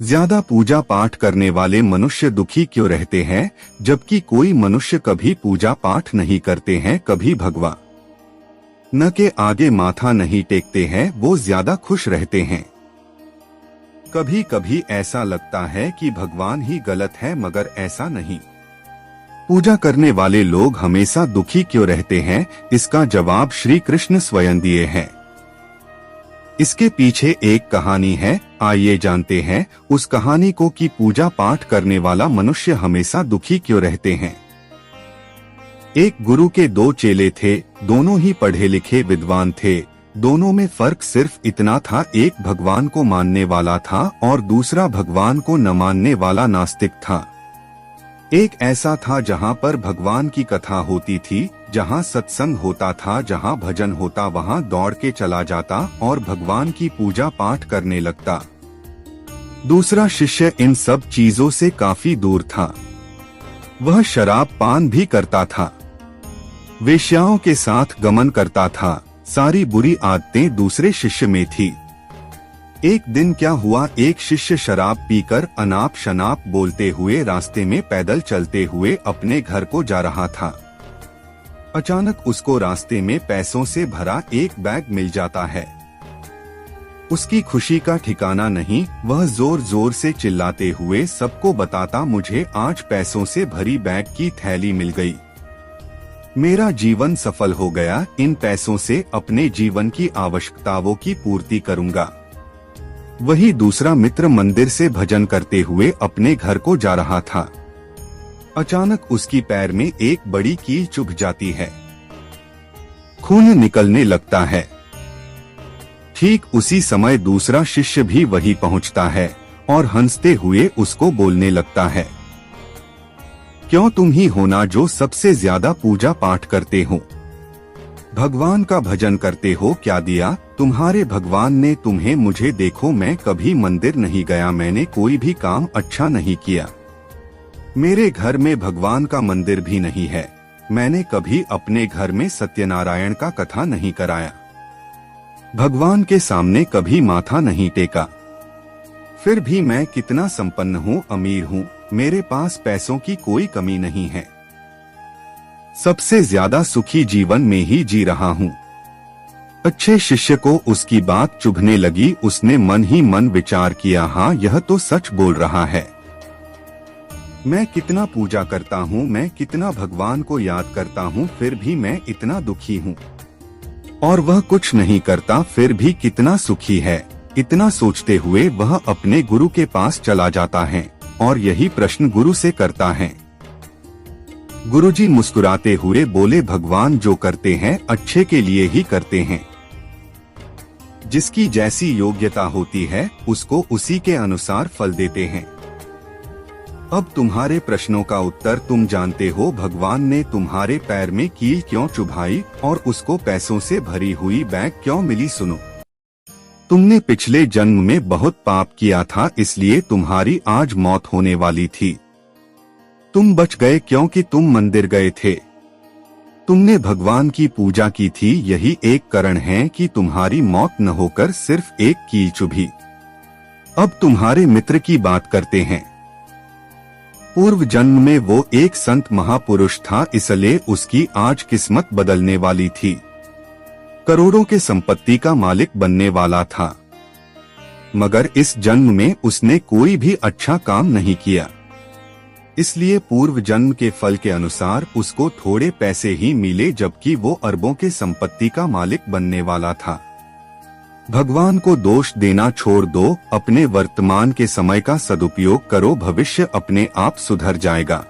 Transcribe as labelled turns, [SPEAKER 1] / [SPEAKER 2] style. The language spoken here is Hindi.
[SPEAKER 1] ज्यादा पूजा पाठ करने वाले मनुष्य दुखी क्यों रहते हैं, जबकि कोई मनुष्य कभी पूजा पाठ नहीं करते हैं, कभी भगवान न के आगे माथा नहीं टेकते हैं, वो ज्यादा खुश रहते हैं। कभी कभी ऐसा लगता है कि भगवान ही गलत है, मगर ऐसा नहीं। पूजा करने वाले लोग हमेशा दुखी क्यों रहते हैं, इसका जवाब श्री कृष्ण स्वयं दिए हैं। इसके पीछे एक कहानी है, आइए जानते हैं उस कहानी को कि पूजा पाठ करने वाला मनुष्य हमेशा दुखी क्यों रहते हैं। एक गुरु के दो चेले थे, दोनों ही पढ़े लिखे विद्वान थे। दोनों में फर्क सिर्फ इतना था, एक भगवान को मानने वाला था और दूसरा भगवान को न मानने वाला नास्तिक था। एक ऐसा था जहाँ पर भगवान की कथा होती थी, जहाँ सत्संग होता था, जहाँ भजन होता, वहाँ दौड़ के चला जाता और भगवान की पूजा पाठ करने लगता। दूसरा शिष्य इन सब चीजों से काफी दूर था। वह शराब पान भी करता था, वेश्याओं के साथ गमन करता था। सारी बुरी आदतें दूसरे शिष्य में थी। एक दिन क्या हुआ, एक शिष्य शराब पीकर अनाप शनाप बोलते हुए रास्ते में पैदल चलते हुए अपने घर को जा रहा था। अचानक उसको रास्ते में पैसों से भरा एक बैग मिल जाता है। उसकी खुशी का ठिकाना नहीं, वह जोर जोर से चिल्लाते हुए सबको बताता, मुझे आज पैसों से भरी बैग की थैली मिल गई, मेरा जीवन सफल हो गया, इन पैसों से अपने जीवन की आवश्यकताओं की पूर्ति करूंगा। वही दूसरा मित्र मंदिर से भजन करते हुए अपने घर को जा रहा था। अचानक उसकी पैर में एक बड़ी कील चुभ जाती है, खून निकलने लगता है। ठीक उसी समय दूसरा शिष्य भी वहीं पहुंचता है और हंसते हुए उसको बोलने लगता है, क्यों तुम ही हो ना जो सबसे ज्यादा पूजा पाठ करते हो, भगवान का भजन करते हो, क्या दिया तुम्हारे भगवान ने तुम्हें, मुझे देखो मैं कभी मंदिर नहीं गया, मैंने कोई भी काम अच्छा नहीं किया, मेरे घर में भगवान का मंदिर भी नहीं है, मैंने कभी अपने घर में सत्यनारायण का कथा नहीं कराया, भगवान के सामने कभी माथा नहीं टेका, फिर भी मैं कितना संपन्न हूँ, अमीर हूँ, मेरे पास पैसों की कोई कमी नहीं है, सबसे ज्यादा सुखी जीवन में ही जी रहा हूँ। अच्छे शिष्य को उसकी बात चुभने लगी, उसने मन ही मन विचार किया, हाँ यह तो सच बोल रहा है, मैं कितना पूजा करता हूँ, मैं कितना भगवान को याद करता हूँ, फिर भी मैं इतना दुखी हूँ, और वह कुछ नहीं करता फिर भी कितना सुखी है। इतना सोचते हुए वह अपने गुरु के पास चला जाता है और यही प्रश्न गुरु से करता है। गुरुजी मुस्कुराते हुए बोले, भगवान जो करते हैं अच्छे के लिए ही करते हैं, जिसकी जैसी योग्यता होती है उसको उसी के अनुसार फल देते हैं। अब तुम्हारे प्रश्नों का उत्तर तुम जानते हो, भगवान ने तुम्हारे पैर में कील क्यों चुभाई और उसको पैसों से भरी हुई बैग क्यों मिली। सुनो, तुमने पिछले जन्म में बहुत पाप किया था, इसलिए तुम्हारी आज मौत होने वाली थी। तुम बच गए क्योंकि तुम मंदिर गए थे, तुमने भगवान की पूजा की थी, यही एक कारण है कि तुम्हारी मौत न होकर सिर्फ एक कील चुभी। अब तुम्हारे मित्र की बात करते हैं। पूर्व जन्म में वो एक संत महापुरुष था, इसलिए उसकी आज किस्मत बदलने वाली थी, करोड़ों के संपत्ति का मालिक बनने वाला था, मगर इस जन्म में उसने कोई भी अच्छा काम नहीं किया, इसलिए पूर्व जन्म के फल के अनुसार उसको थोड़े पैसे ही मिले, जबकि वो अरबों के संपत्ति का मालिक बनने वाला था। भगवान को दोष देना छोड़ दो, अपने वर्तमान के समय का सदुपयोग करो, भविष्य अपने आप सुधर जाएगा।